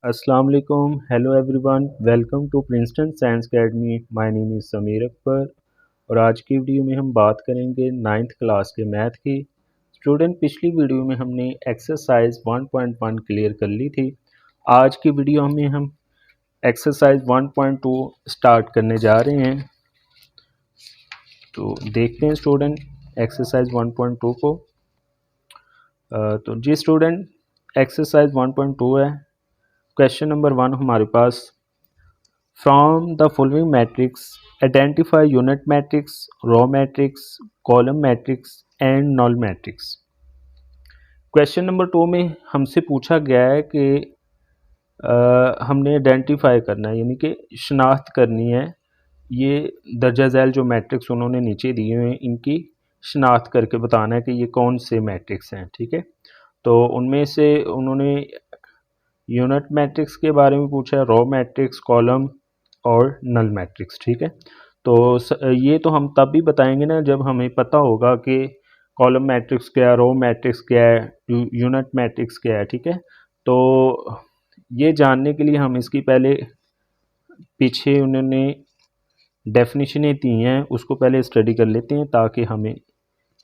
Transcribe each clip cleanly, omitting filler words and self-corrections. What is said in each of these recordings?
अस्सलाम वालेकुम, hello everyone, welcome to Princeton science academy. My name is Sameer Akbar और आज की वीडियो में हम बात करेंगे नाइन्थ क्लास के मैथ की। स्टूडेंट, पिछली वीडियो में हमने एक्सरसाइज 1.1 क्लियर कर ली थी। आज की वीडियो में हम एक्सरसाइज 1.2 स्टार्ट करने जा रहे हैं। तो देखते हैं स्टूडेंट एक्सरसाइज 1.2 को। तो जी स्टूडेंट, एक्सरसाइज 1.2 है। क्वेश्चन नंबर 1 हमारे पास, from the following matrix identify unit matrix, row matrix, column matrix and null matrix. Question number 2 में हमसे पूछा गया है कि हमने आइडेंटिफाई करना है, यानी कि शनाख्त करनी है। ये दर्जा झैल जो मैट्रिक्स उन्होंने नीचे दिए हुए हैं, इनकी शनाख्त करके बताना है कि ये कौन से मैट्रिक्स हैं। ठीक है, तो उनमें से उन्होंने यूनिट मैट्रिक्स के बारे में पूछा है, रो मैट्रिक्स, कॉलम और नल मैट्रिक्स। ठीक है, तो ये तो हम तब भी बताएंगे ना जब हमें पता होगा कि कॉलम मैट्रिक्स क्या है, रो मैट्रिक्स क्या है, यूनिट मैट्रिक्स क्या है। ठीक है, तो ये जानने के लिए हम इसकी पहले पीछे उन्होंने डेफिनेशनें दी हैं उसको पहले स्टडी कर लेते हैं, ताकि हमें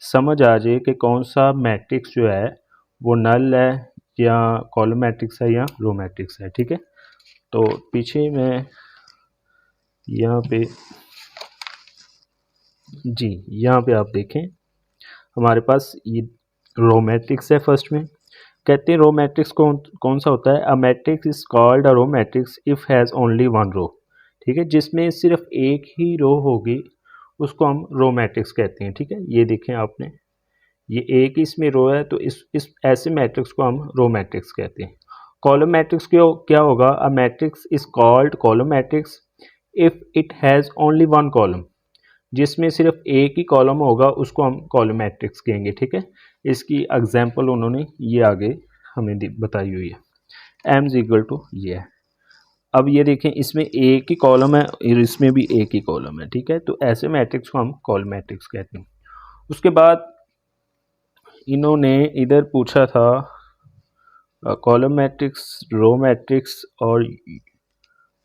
समझ आ जाए कि कौन सा मैट्रिक्स जो है वो नल है या कॉलम मैट्रिक्स है या रो मैट्रिक्स है। ठीक है, तो पीछे मैं यहाँ पे जी यहाँ पे आप देखें, हमारे पास ये रो मैट्रिक्स है। फर्स्ट में कहते हैं रो मैट्रिक्स कौन कौन सा होता है। A matrix is called a row matrix if has only one row. ठीक है, जिसमें सिर्फ एक ही रो होगी उसको हम रो मैट्रिक्स कहते हैं। ठीक है, ये देखें आपने, ये एक ही इसमें रो है, तो इस ऐसे मैट्रिक्स को हम रो मैट्रिक्स कहते हैं। कॉलम मैट्रिक्स क्या होगा। अ matrix is called column matrix if it has only one column. जिसमें सिर्फ एक ही कॉलम होगा उसको हम कॉलम मैट्रिक्स कहेंगे। ठीक है, इसकी एग्जांपल उन्होंने ये आगे हमें बताई हुई है। एम इज इक्वल टू ये है। अब ये देखें, इसमें एक ही कॉलम है और इसमें भी एक ही कॉलम है। ठीक है, तो ऐसे मैट्रिक्स को हम कॉलम मैट्रिक्स कहते हैं। उसके बाद इन्होंने इधर पूछा था कॉलम मैट्रिक्स, रो मैट्रिक्स और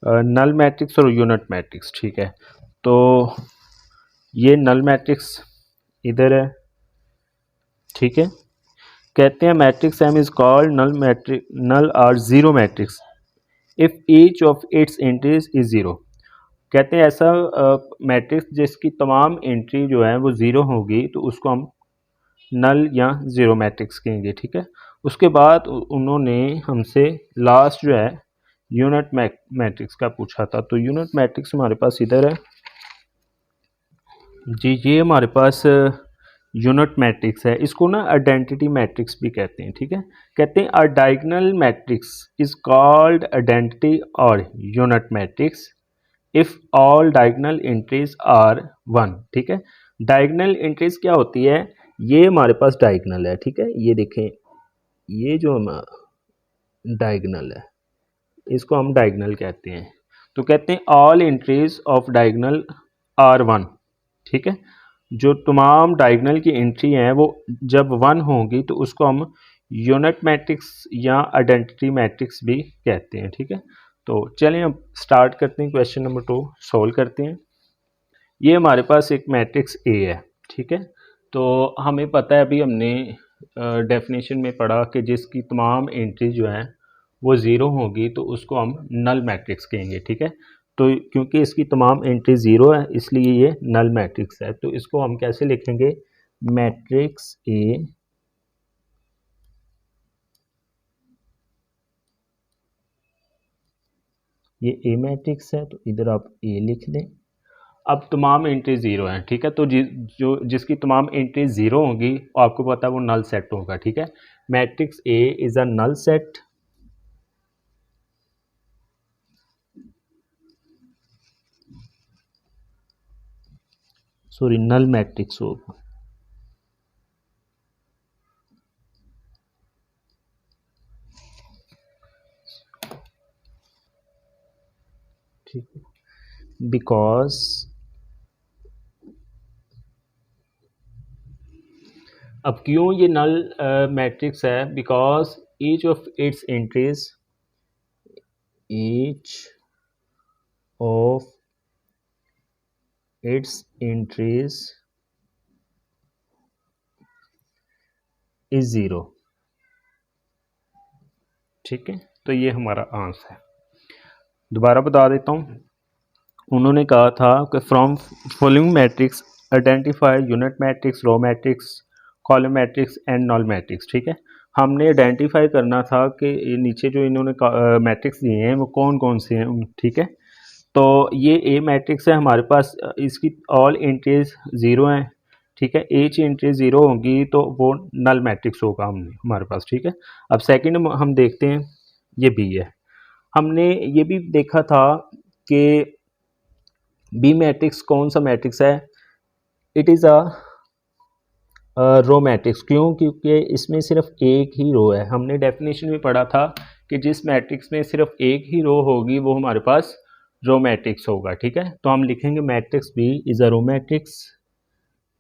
नल मैट्रिक्स और यूनिट मैट्रिक्स। ठीक है, तो ये नल मैट्रिक्स इधर है। ठीक है, कहते हैं matrix M is called null matrix, null or zero matrix if each of its entries is zero. कहते हैं ऐसा मैट्रिक्स जिसकी तमाम एंट्री जो है वो ज़ीरो होगी तो उसको हम नल या ज़ीरो मैट्रिक्स कहेंगे। ठीक है, उसके बाद उन्होंने हमसे लास्ट जो है यूनिट मैट्रिक्स का पूछा था। तो यूनिट मैट्रिक्स हमारे पास इधर है जी, ये हमारे पास यूनिट मैट्रिक्स है। इसको ना आइडेंटिटी मैट्रिक्स भी कहते हैं। ठीक है, कहते हैं a diagonal matrix is called identity और unit matrix if all diagonal entries are one. ठीक है, डायगोनल एंट्रीज क्या होती है, ये हमारे पास डायगोनल है। ठीक है, ये देखें, ये जो डायगोनल है इसको हम डायगोनल कहते हैं। तो कहते हैं all entries of diagonal are one. ठीक है, जो तमाम डायगोनल की एंट्री हैं वो जब वन होंगी तो उसको हम यूनिट मैट्रिक्स या आइडेंटिटी मैट्रिक्स भी कहते हैं। ठीक है, तो चलें अब स्टार्ट करते हैं, क्वेश्चन नंबर 2 सॉल्व करते हैं। ये हमारे पास एक मैट्रिक्स ए है। ठीक है, तो हमें पता है, अभी हमने डेफिनेशन में पढ़ा कि जिसकी तमाम एंट्री जो हैं वो ज़ीरो होगी तो उसको हम नल मैट्रिक्स कहेंगे। ठीक है, तो क्योंकि इसकी तमाम एंट्री ज़ीरो है इसलिए ये नल मैट्रिक्स है। तो इसको हम कैसे लिखेंगे, मैट्रिक्स ए ये ए मैट्रिक्स है, तो इधर आप ए लिख दें। अब तमाम एंट्री ज़ीरो हैं। ठीक है, तो जिसकी तमाम एंट्री ज़ीरो होंगी आपको पता है वो नल सेट होगा। ठीक है, matrix A is a null set sorry null matrix होगा। ठीक है, बिकॉज अब क्यों ये नल मैट्रिक्स है, because each of its entries each of its entries is 0। ठीक है, तो ये हमारा आंसर है। दोबारा बता देता हूँ, उन्होंने कहा था कि from following matrix identify unit matrix, row matrix, column matrix and null matrix. ठीक है, हमने आइडेंटिफाई करना था कि ये नीचे जो इन्होंने मैट्रिक्स दिए हैं वो कौन कौन से हैं। ठीक है, तो ये ए मैट्रिक्स है हमारे पास, इसकी ऑल एंट्रीज ज़ीरो हैं। ठीक है, एच एंट्री ज़ीरो होगी तो वो नल मैट्रिक्स होगा हमारे पास। ठीक है, अब सेकंड हम देखते हैं, ये बी है। हमने ये भी देखा था कि बी मैट्रिक्स कौन सा मैट्रिक्स है, it is a row matrix. क्यों? क्योंकि इसमें सिर्फ एक ही रो है। हमने डेफिनेशन में पढ़ा था कि जिस मैट्रिक्स में सिर्फ एक ही रो होगी वो हमारे पास रो मैट्रिक्स होगा। ठीक है, तो हम लिखेंगे matrix B is a row matrix.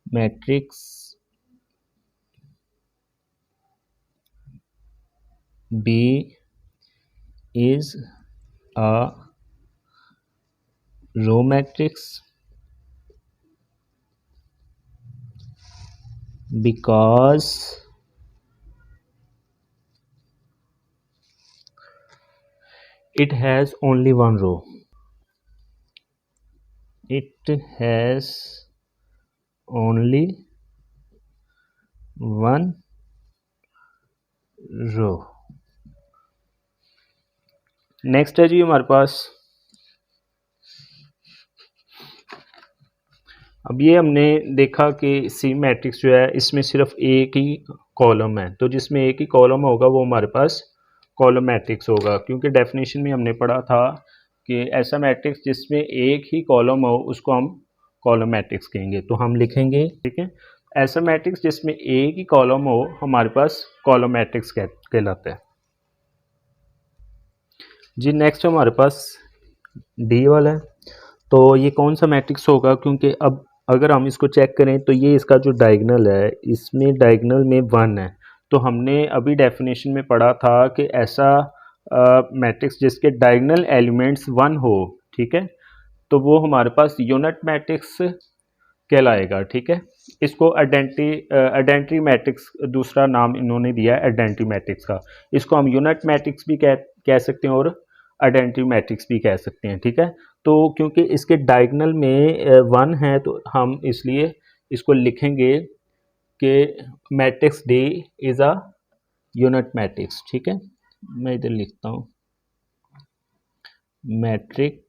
Matrix B is a row matrix because it has only one row. It has only one row। Next है जी हमारे पास, अब ये हमने देखा कि सी मैट्रिक्स जो है इसमें सिर्फ एक ही कॉलम है, तो जिसमें एक ही कॉलम होगा वो हमारे पास कॉलम मैट्रिक्स होगा। क्योंकि डेफिनेशन में हमने पढ़ा था कि ऐसा मैट्रिक्स जिसमें एक ही कॉलम हो उसको हम कॉलम मैट्रिक्स कहेंगे। तो हम लिखेंगे, ठीक है, ऐसा मैट्रिक्स जिसमें एक ही कॉलम हो हमारे पास कॉलम मैट्रिक्स कहलाता है जी। नेक्स्ट हमारे पास डी वाला है, तो ये कौन सा मैट्रिक्स होगा? क्योंकि अब अगर हम इसको चेक करें तो ये इसका जो डायगनल है इसमें डायगनल में 1 है। तो हमने अभी डेफिनेशन में पढ़ा था कि ऐसा मैट्रिक्स जिसके डायगनल एलिमेंट्स 1 हो, ठीक है, तो वो हमारे पास यूनिट मैट्रिक्स कहलाएगा। ठीक है, इसको आइडेंटिटी मैट्रिक्स दूसरा नाम इन्होंने दिया है आइडेंटिटी मैट्रिक्स का। इसको हम यूनिट मैट्रिक्स भी कह सकते हैं और आइडेंटिटी मैट्रिक्स भी कह सकते हैं। ठीक है, तो क्योंकि इसके डायगनल में 1 है तो हम इसलिए इसको लिखेंगे कि matrix D is a unit matrix. ठीक है, मैं इधर लिखता हूँ matrix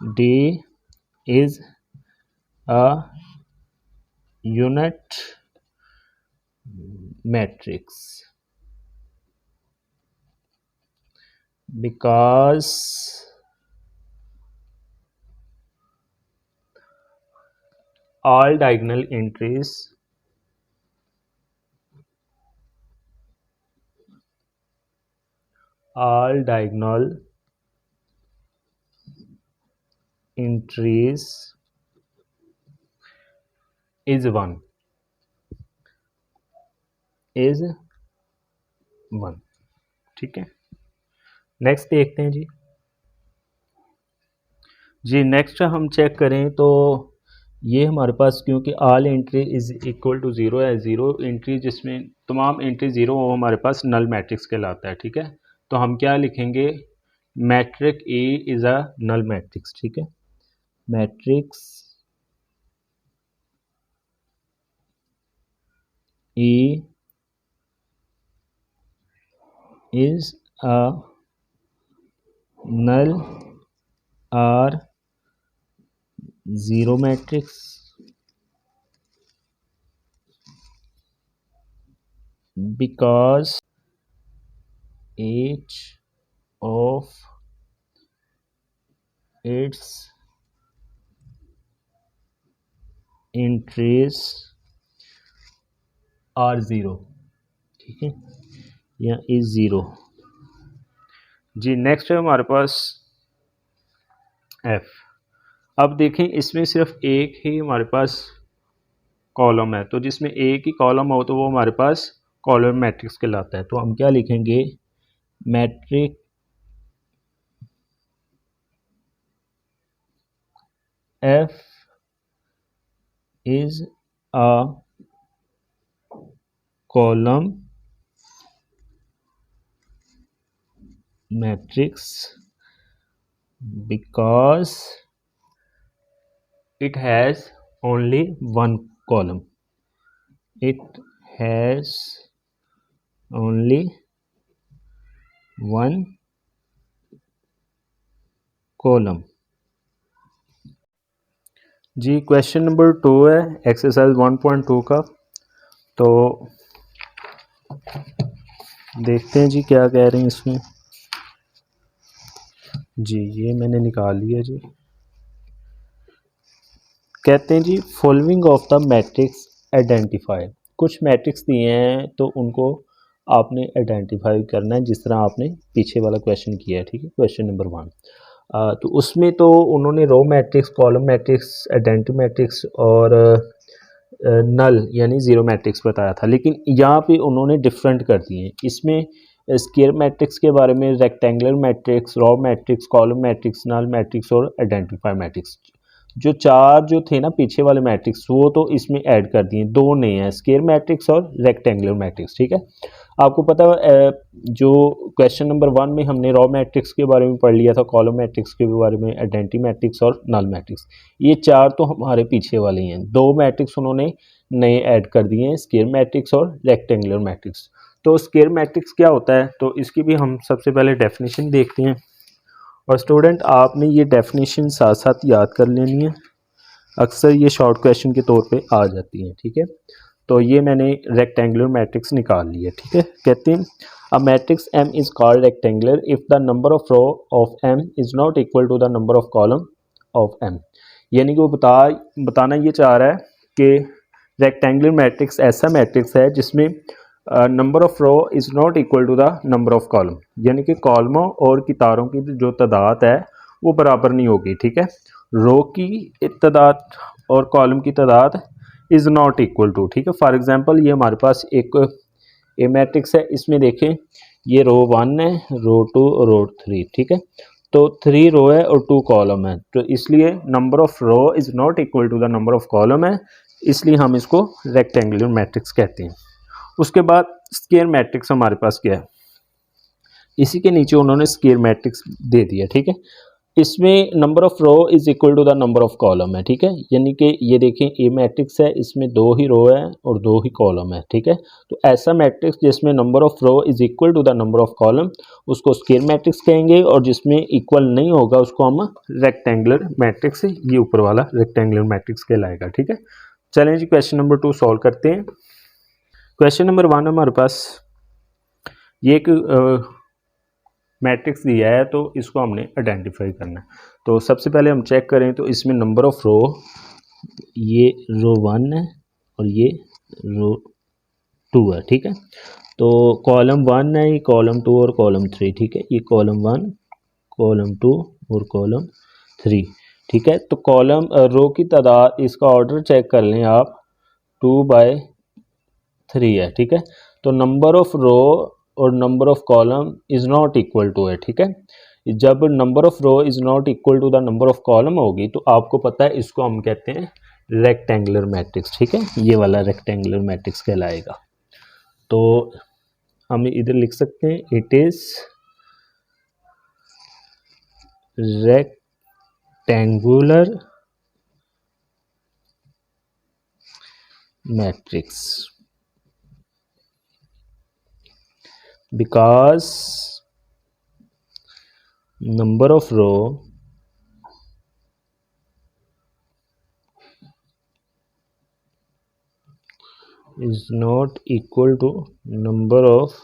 D is a unit matrix because all diagonal entries is 1 is 1। ठीक है, नेक्स्ट देखते हैं जी। नेक्स्ट हम चेक करें तो ये हमारे पास क्योंकि all entry is equal to zero है, ज़ीरो एंट्री जिसमें तमाम एंट्री ज़ीरो हो हमारे पास नल मैट्रिक्स कहलाता है। ठीक है, तो हम क्या लिखेंगे, matrix A is a null matrix. ठीक है, matrix A is a null or zero matrix because each of its entries are zero। ठीक है, या इज ज़ीरो जी। नेक्स्ट है हमारे पास एफ। अब देखें इसमें सिर्फ एक ही हमारे पास कॉलम है, तो जिसमें एक ही कॉलम हो तो वो हमारे पास कॉलम मैट्रिक्स कहलाता है। तो हम क्या लिखेंगे, matrix F is a column matrix because it has only one column. It has only one column. जी क्वेश्चन नंबर 2 है एक्सरसाइज 1.2 का। तो देखते हैं जी क्या कह रहे हैं इसमें। जी ये मैंने निकाल लिया जी। कहते हैं जी following of the matrix identify. कुछ मैट्रिक्स दिए हैं तो उनको आपने आइडेंटिफाई करना है जिस तरह आपने पीछे वाला क्वेश्चन किया है, ठीक है। क्वेश्चन नंबर 1 तो उसमें तो उन्होंने row matrix, column matrix, identity matrix और नल यानी ज़ीरो मैट्रिक्स बताया था, लेकिन यहाँ पे उन्होंने डिफरेंट कर दिए हैं। इसमें स्क्वायर मैट्रिक्स के बारे में, rectangular matrix, row matrix, column matrix, null matrix और आइडेंटिफाई मैट्रिक्स, जो चार जो थे ना पीछे वाले मैट्रिक्स, वो तो इसमें ऐड कर दिए। दो नए हैं, स्क्वायर मैट्रिक्स और रेक्टेंगुलर मैट्रिक्स, ठीक है। आपको पता है जो क्वेश्चन नंबर 1 में हमने रॉ मैट्रिक्स के बारे में पढ़ लिया था, कॉलम मैट्रिक्स के बारे में, आइडेंटिटी मैट्रिक्स और नल मैट्रिक्स, ये चार तो हमारे पीछे वाले ही हैं। दो मैट्रिक्स उन्होंने नए ऐड कर दिए हैं, स्क्वायर मैट्रिक्स और रेक्टेंगुलर मैट्रिक्स। तो स्क्वायर मैट्रिक्स क्या होता है, तो इसकी भी हम सबसे पहले डेफिनेशन देखते हैं। और स्टूडेंट आपने ये डेफिनेशन साथ साथ याद कर लेनी है, अक्सर ये शॉर्ट क्वेश्चन के तौर पे आ जाती है, ठीक है। तो ये मैंने रेक्टेंगुलर मैट्रिक्स निकाल लिया, ठीक है। कहते हैं a matrix M is called rectangular if the number of row of M is not equal to the number of column of M. यानी कि वो बताना ये चाह रहा है कि रेक्टेंगुलर मैट्रिक्स ऐसा मैट्रिक्स है जिसमें number of row is not equal to the number of column, यानी कि कॉलमों और कितारों की जो तादाद है वो बराबर नहीं होगी, ठीक है। रो की तादाद और कॉलम की तादाद इज़ नॉट इक्वल टू, ठीक है। फॉर एग्जांपल ये हमारे पास एक ए मैट्रिक्स है, इसमें देखें ये रो 1 है, रो 2 और रो 3, ठीक है। तो 3 रो है और 2 कॉलम है, तो इसलिए number of row is not equal to the number of column है, इसलिए हम इसको रेक्टेंगुलर मैट्रिक्स कहते हैं। उसके बाद स्क्वायर मैट्रिक्स हमारे पास क्या है, इसी के नीचे उन्होंने स्क्वायर मैट्रिक्स दे दिया, ठीक है। इसमें number of row is equal to the number of column है, ठीक है। यानी कि ये देखें ए मैट्रिक्स है, इसमें 2 ही रो है और 2 ही कॉलम है, ठीक है। तो ऐसा मैट्रिक्स जिसमें number of row is equal to the number of column उसको स्क्वायर मैट्रिक्स कहेंगे, और जिसमें इक्वल नहीं होगा उसको हम रेक्टेंगुलर मैट्रिक्स, ये ऊपर वाला रेक्टेंगुलर मैट्रिक्स कहलाएगा, ठीक है। चलें जी क्वेश्चन नंबर 2 सॉल्व करते हैं। क्वेश्चन नंबर 1 हमारे पास ये एक मैट्रिक्स दिया है, तो इसको हमने आइडेंटिफाई करना है। तो सबसे पहले हम चेक करें तो इसमें नंबर ऑफ रो, ये रो 1 है और ये रो 2 है, ठीक है। तो कॉलम 1 है, ये कॉलम 2 और कॉलम 3, ठीक है। ये कॉलम 1, कॉलम 2 और कॉलम 3, ठीक है। तो कॉलम रो की तादाद, इसका ऑर्डर चेक कर लें आप, 2/3 है, ठीक है। तो नंबर ऑफ रो और number of column is not equal to है, ठीक है। जब number of row is not equal to the number of column होगी तो आपको पता है इसको हम कहते हैं रेक्टेंगुलर मैट्रिक्स, ठीक है। ये वाला रेक्टेंगुलर मैट्रिक्स कहलाएगा। तो हम इधर लिख सकते हैं it is rectangular matrix because number of row is not equal to number of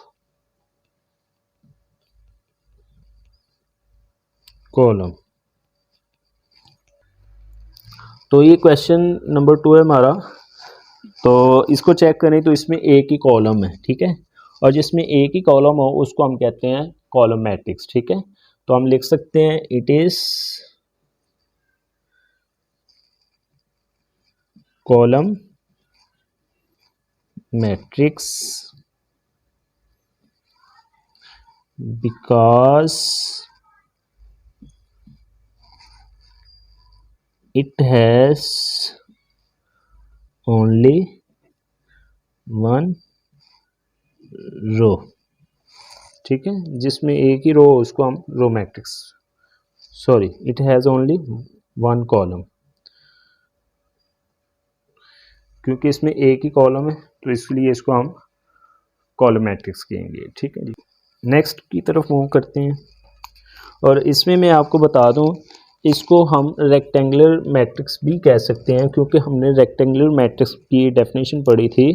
column। तो ये क्वेश्चन नंबर 2 है हमारा। तो इसको चेक करें तो इसमें एक ही कॉलम है, ठीक है। और जिसमें एक ही कॉलम हो उसको हम कहते हैं कॉलम मैट्रिक्स, ठीक है। तो हम लिख सकते हैं it is column matrix because it has only one row, ठीक है, जिसमें एक ही रो हो उसको हम row matrix, sorry it has only one column, क्योंकि इसमें एक ही कॉलम है तो इसलिए इसको हम कॉलम मैट्रिक्स कहेंगे, ठीक है जी। नेक्स्ट की तरफ मूव करते हैं, और इसमें मैं आपको बता दूं इसको हम रेक्टेंगुलर मैट्रिक्स भी कह सकते हैं, क्योंकि हमने रेक्टेंगुलर मैट्रिक्स की डेफिनेशन पढ़ी थी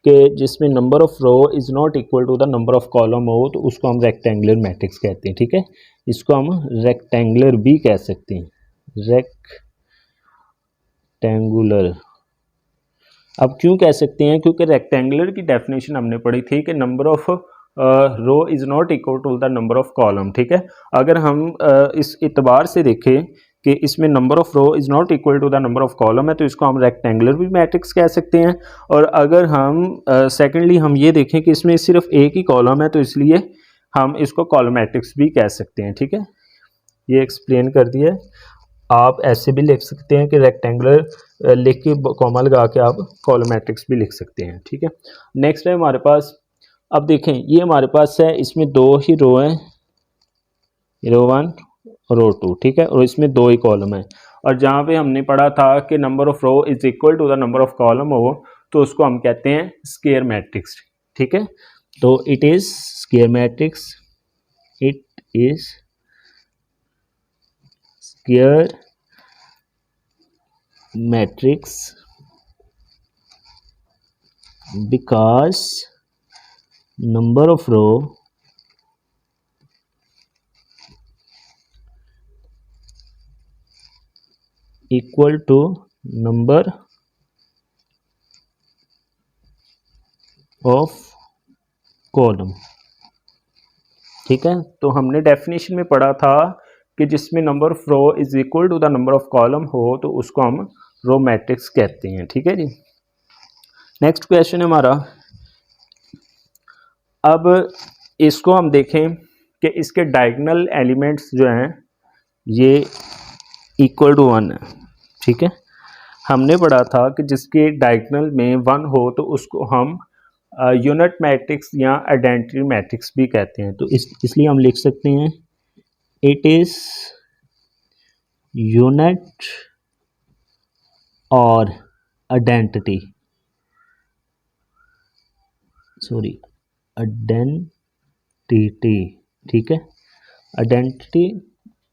कि जिसमें number of row is not equal to the number of column हो तो उसको हम रेक्टेंगुलर मैट्रिक्स कहते हैं, ठीक है। इसको हम रेक्टेंगुलर भी कह सकते हैं, रेक्टेंगुलर। अब क्यों कह सकते हैं, क्योंकि रेक्टेंगुलर की डेफिनेशन हमने पढ़ी थी कि number of row is not equal to the number of column, ठीक है। अगर हम इस इतबार से देखें कि इसमें number of row is not equal to the number of column है तो इसको हम रेक्टेंगुलर भी मैट्रिक्स कह सकते हैं। और अगर हम सेकेंडली हम ये देखें कि इसमें सिर्फ एक ही कॉलम है तो इसलिए हम इसको कॉलम मैट्रिक्स भी कह सकते हैं, ठीक है। ये एक्सप्लेन कर दिया है। आप ऐसे भी लिख सकते हैं कि रेक्टेंगुलर लिख के कॉमा लगा के आप कॉलम मैट्रिक्स भी लिख सकते हैं, ठीक है। नेक्स्ट है हमारे पास, अब देखें ये हमारे पास है, इसमें दो ही रो हैं, रो वन रो टू, ठीक है, और इसमें दो ही कॉलम है। और जहाँ पे हमने पढ़ा था कि number of row is equal to the number of column हो तो उसको हम कहते हैं स्क्वायर मैट्रिक्स, ठीक है। तो it is square matrix, it is square matrix because number of row equal to number of column, ठीक है। तो हमने डेफिनेशन में पढ़ा था कि जिसमें number of row is equal to the number of column हो तो उसको हम रो मैट्रिक्स कहते हैं, ठीक है जी। नेक्स्ट क्वेश्चन है हमारा, अब इसको हम देखें कि इसके डायगोनल एलिमेंट्स जो हैं ये इक्वल टू वन है, ठीक है। हमने पढ़ा था कि जिसके डायगोनल में वन हो तो उसको हम यूनिट मैट्रिक्स या आइडेंटिटी मैट्रिक्स भी कहते हैं। तो इसलिए हम लिख सकते हैं इट इज यूनिट और आइडेंटिटी, सॉरी आइडेंटिटी, ठीक है, identity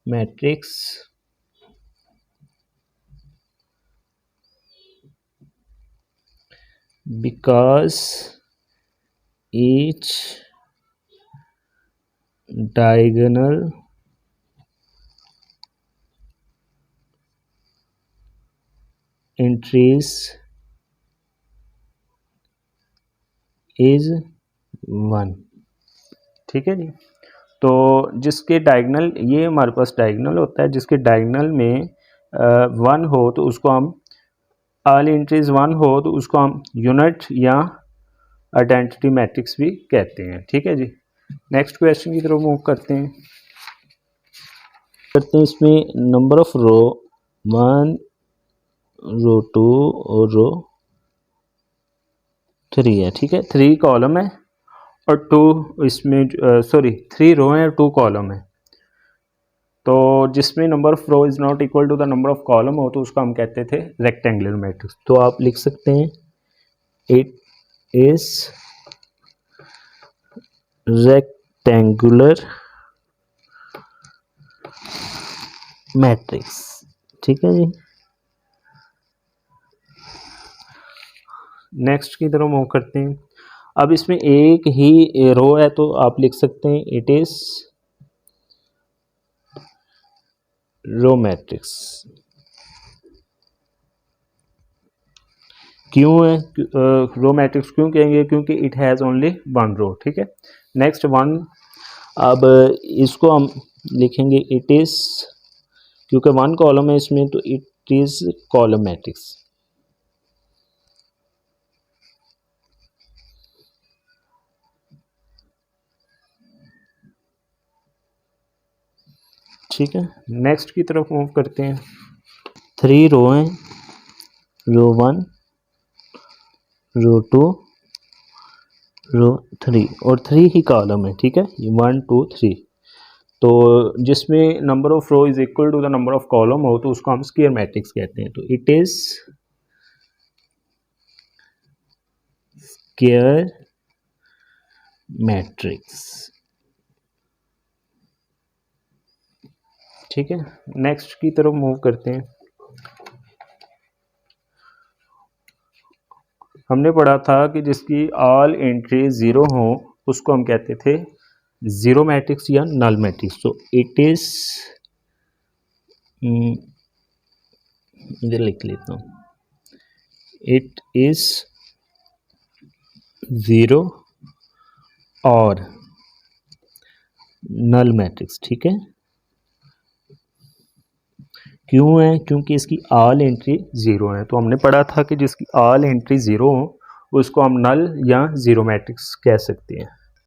matrix because each diagonal entries is one, ठीक है जी। तो जिसके डायगोनल, ये हमारे पास डायगोनल होता है, जिसके डायगोनल में वन हो तो उसको हम, ऑल एंट्रीज वन हो तो उसको हम यूनिट या आइडेंटिटी मैट्रिक्स भी कहते हैं, ठीक है जी। नेक्स्ट क्वेश्चन की तरफ मूव करते हैं, इसमें number of row one row two और रो थ्री है, ठीक है, थ्री कॉलम है और टू इसमें सॉरी थ्री रो है और टू कॉलम है। तो जिसमें number of row is not equal to the number of column हो तो उसको हम कहते थे रेक्टेंगुलर मैट्रिक्स। तो आप लिख सकते हैं इट इज रेक्टेंगुलर मैट्रिक्स, ठीक है जी। नेक्स्ट की तरफ मूव करते हैं, अब इसमें एक ही रो है तो आप लिख सकते हैं इट इज रो मैट्रिक्स। क्यों है रो मैट्रिक्स क्यों कहेंगे, क्योंकि it has only one row, ठीक है। नेक्स्ट वन, अब इसको हम लिखेंगे इट इज़, क्योंकि वन कॉलम है इसमें तो इट इज़ कॉलम मैट्रिक्स, ठीक है, नेक्स्ट की तरफ मूव करते हैं। 3 रो हैं, रो 1, रो 2, रो 3 और 3 ही कॉलम है। ठीक है, ये 1 2 3। तो जिसमें number of row is equal to the number of column हो तो उसको हम स्क्वायर मैट्रिक्स कहते हैं। तो इट इज स्क्वायर मैट्रिक्स। ठीक है, नेक्स्ट की तरफ मूव करते हैं। हमने पढ़ा था कि जिसकी ऑल एंट्री 0 हो उसको हम कहते थे जीरो मैट्रिक्स या नल मैट्रिक्स। तो इट इज, इधर लिख लेता हूँ, इट इज 0 और नल मैट्रिक्स। ठीक है, क्यों है? क्योंकि इसकी ऑल एंट्री 0 है। तो हमने पढ़ा था कि जिसकी ऑल एंट्री 0 हो उसको हम नल या जीरो मैट्रिक्स कह सकते हैं।